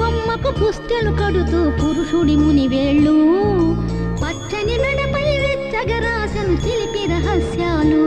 బొమ్మకు పుస్తెలు కడుతూ పురుషుడి మునివేళ్ళు పచ్చని మెడపై వెచ్చగరాసను చిలిపి రహస్యాలు